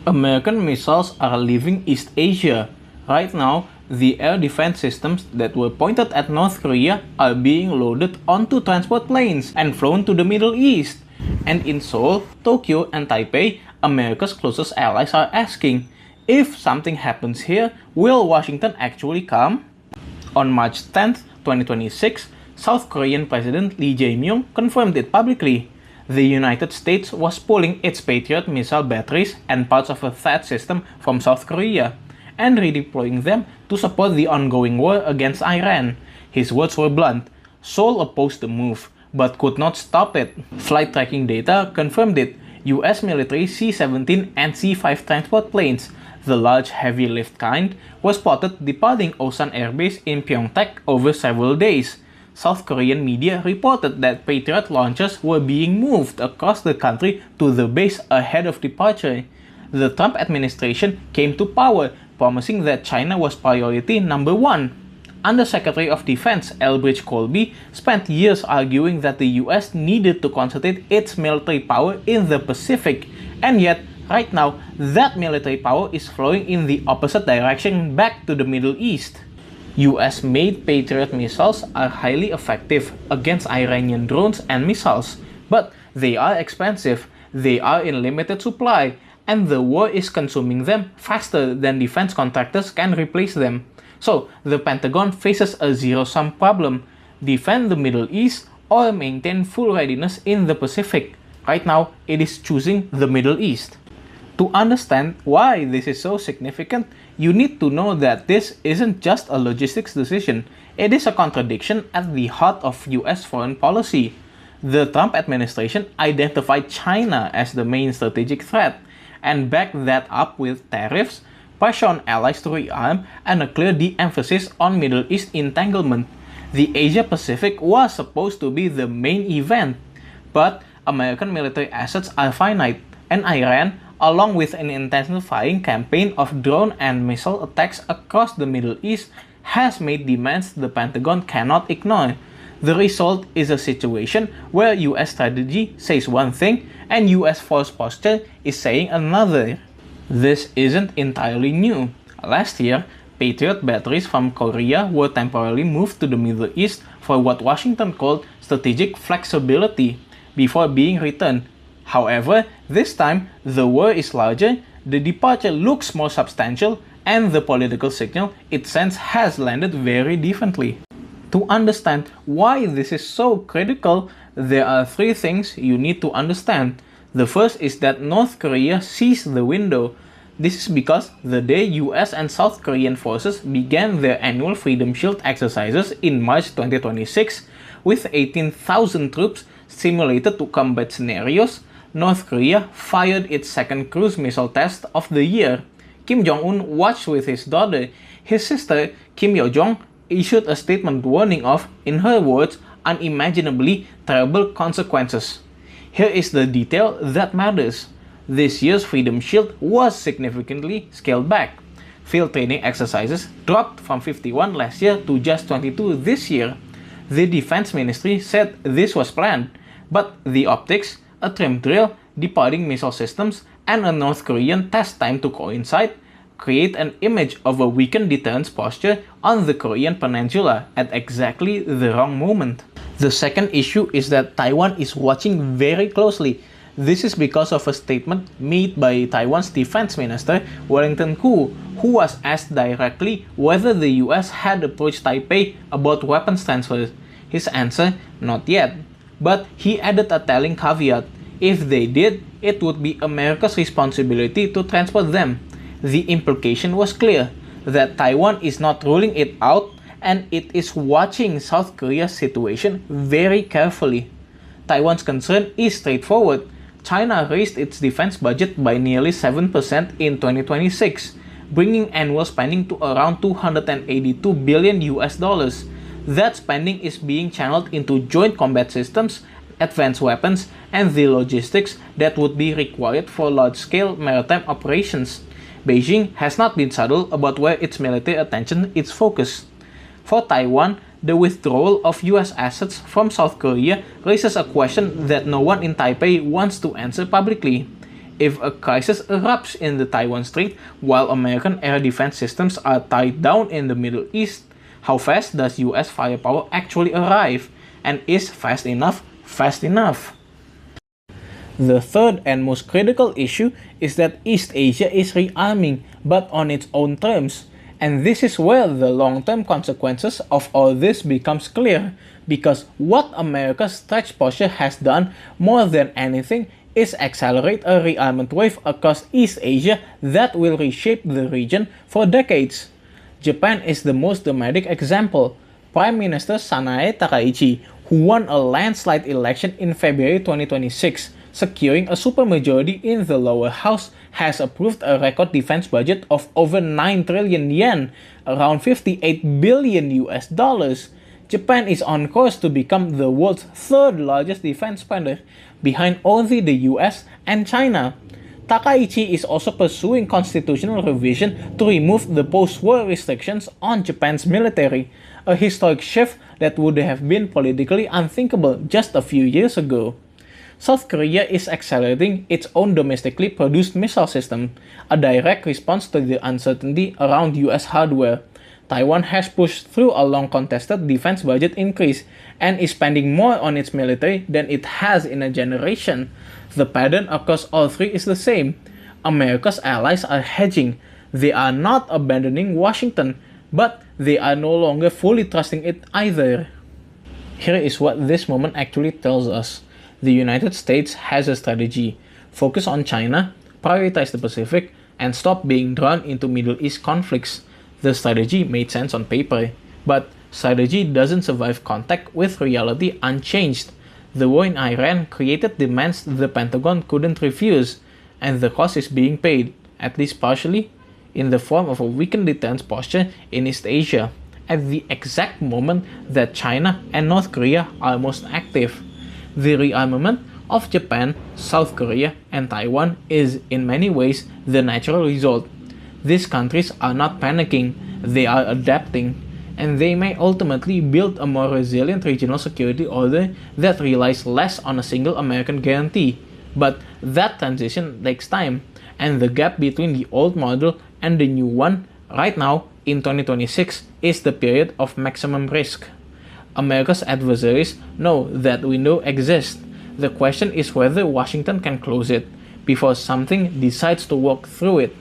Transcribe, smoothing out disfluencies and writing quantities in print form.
American missiles are leaving East Asia. Right now, the air defense systems that were pointed at North Korea are being loaded onto transport planes and flown to the Middle East. And in Seoul, Tokyo, and Taipei, America's closest allies are asking, if something happens here, will Washington actually come? On March 10, 2026, South Korean President Lee Jae-myung confirmed it publicly. The United States was pulling its Patriot missile batteries and parts of a THAAD system from South Korea and redeploying them to support the ongoing war against Iran. His words were blunt. Seoul opposed the move, but could not stop it. Flight tracking data confirmed it. US military C-17 and C-5 transport planes, the large heavy lift kind, were spotted departing Osan Air Base in Pyeongtaek over several days. South Korean media reported that Patriot launchers were being moved across the country to the base ahead of departure. The Trump administration came to power, promising that China was priority number one. Undersecretary of Defense Elbridge Colby spent years arguing that the US needed to concentrate its military power in the Pacific, and yet, right now, that military power is flowing in the opposite direction back to the Middle East. US-made Patriot missiles are highly effective against Iranian drones and missiles, but they are expensive, they are in limited supply, and the war is consuming them faster than defense contractors can replace them. So, the Pentagon faces a zero-sum problem: defend the Middle East or maintain full readiness in the Pacific. Right now, it is choosing the Middle East. To understand why this is so significant, you need to know that this isn't just a logistics decision, it is a contradiction at the heart of US foreign policy. The Trump administration identified China as the main strategic threat, and backed that up with tariffs, pressure on allies to rearm, and a clear de-emphasis on Middle East entanglement. The Asia-Pacific was supposed to be the main event, but American military assets are finite, and Iran, along with an intensifying campaign of drone and missile attacks across the Middle East, has made demands the Pentagon cannot ignore. The result is a situation where US strategy says one thing and US force posture is saying another. This isn't entirely new. Last year, Patriot batteries from Korea were temporarily moved to the Middle East for what Washington called strategic flexibility before being returned. However, this time, the war is larger, the departure looks more substantial, and the political signal it sends has landed very differently. To understand why this is so critical, there are three things you need to understand. The first is that North Korea seized the window. This is because the day US and South Korean forces began their annual Freedom Shield exercises in March 2026, with 18,000 troops simulated to combat scenarios, North Korea fired its second cruise missile test of the year. Kim Jong-un watched with his daughter. His sister, Kim Yo-jong, issued a statement warning of, in her words, unimaginably terrible consequences. Here is the detail that matters. This year's Freedom Shield was significantly scaled back. Field training exercises dropped from 51 last year to just 22 this year. The Defense Ministry said this was planned, but the optics, a trimmed drill, departing missile systems, and a North Korean test time to coincide, create an image of a weakened deterrence posture on the Korean peninsula at exactly the wrong moment. The second issue is that Taiwan is watching very closely. This is because of a statement made by Taiwan's Defense Minister Wellington Koo, who was asked directly whether the US had approached Taipei about weapons transfers. His answer, not yet. But he added a telling caveat: if they did, it would be America's responsibility to transport them. The implication was clear, that Taiwan is not ruling it out and it is watching South Korea's situation very carefully. Taiwan's concern is straightforward. China raised its defense budget by nearly 7% in 2026, bringing annual spending to around $282 billion US. That spending is being channeled into joint combat systems, advanced weapons, and the logistics that would be required for large-scale maritime operations. Beijing has not been subtle about where its military attention is focused. For Taiwan, the withdrawal of US assets from South Korea raises a question that no one in Taipei wants to answer publicly. If a crisis erupts in the Taiwan Strait while American air defense systems are tied down in the Middle East, how fast does US firepower actually arrive? And is fast enough fast enough? The third and most critical issue is that East Asia is rearming, but on its own terms. And this is where the long-term consequences of all this becomes clear, because what America's stretched posture has done more than anything is accelerate a rearmament wave across East Asia that will reshape the region for decades. Japan is the most dramatic example. Prime Minister Sanae Takaichi, who won a landslide election in February 2026, securing a supermajority in the lower house, has approved a record defense budget of over 9 trillion yen, around 58 billion US dollars. Japan is on course to become the world's third largest defense spender, behind only the US and China. Takaichi is also pursuing constitutional revision to remove the post-war restrictions on Japan's military, a historic shift that would have been politically unthinkable just a few years ago. South Korea is accelerating its own domestically produced missile system, a direct response to the uncertainty around US hardware. Taiwan has pushed through a long-contested defense budget increase and is spending more on its military than it has in a generation. The pattern across all three is the same. America's allies are hedging. They are not abandoning Washington, but they are no longer fully trusting it either. Here is what this moment actually tells us. The United States has a strategy: focus on China, prioritize the Pacific, and stop being drawn into Middle East conflicts. The strategy made sense on paper, but strategy doesn't survive contact with reality unchanged. The war in Iran created demands the Pentagon couldn't refuse, and the cost is being paid, at least partially, in the form of a weakened deterrence posture in East Asia, at the exact moment that China and North Korea are most active. The rearmament of Japan, South Korea, and Taiwan is in many ways the natural result. These countries are not panicking, they are adapting, and they may ultimately build a more resilient regional security order that relies less on a single American guarantee. But that transition takes time, and the gap between the old model and the new one right now in 2026 is the period of maximum risk. America's adversaries know that window exists. The question is whether Washington can close it before something decides to walk through it.